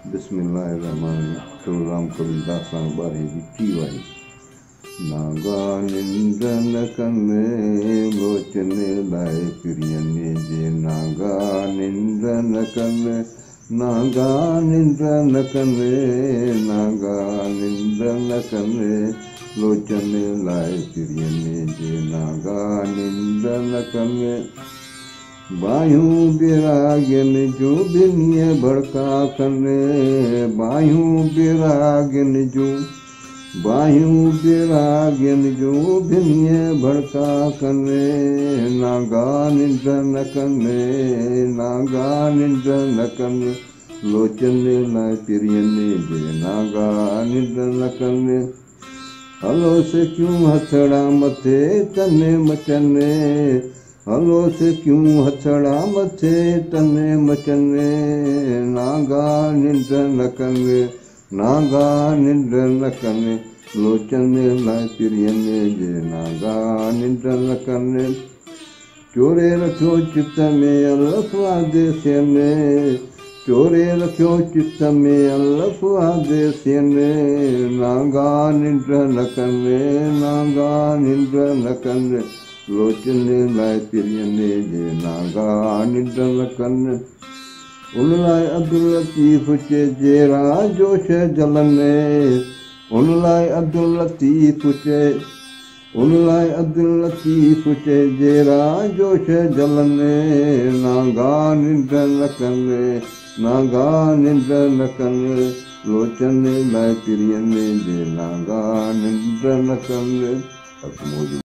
बिस्मिल्लाहिर्रहमानिर्रहीम। राम कबीरदास बारे विची वाई। नागा निंद्र न कंदे लोचन लाए पिरियने जे। नागा निंद्र न कंदे, नागा निंद्र न कंदे, नागा निंद्र न कंदे लोचन लाए पिरियने जे। नागा निंद्र न कंदे बायूं बिरागिन जो बिनिय भड़का कने। बायूं बिरागिन जो, बायूं बिरागिन जो बिनिय भड़का कने। नागा निंद्र न कने, नागा निंद्र न कने लोचन लाए पिरियने जे। नागा निंद्र न कने हलो से क्यों हथड़ा मथे तने मचने। हलो से क्यों हथड़ा मथे तने मचने। नागा निंद्र न कने, नागा निंद्र न कने लोचन लाए पिरियने जे। नागा निंद्र न कने चोरे रखियो चित्त में अलफ आदेशने। चोरे रखियो चित्त में अलफ आदेशने। नागा निंद्र न कने, नागा निंद्र न कने लोचन लाए पिरियने जे। नागा निंद्र न कने उन लाए अब्दुल लतीफ चे जेरा जोश जलने। उन लाए अब्दुल लतीफ चे, उन लाए अब्दुल लतीफ चे जेरा जोश जलने। नागा निंद्र न कने, नागा निंद्र न कने लोचन लाए पिरियने जे। नागा निंद्र न कने।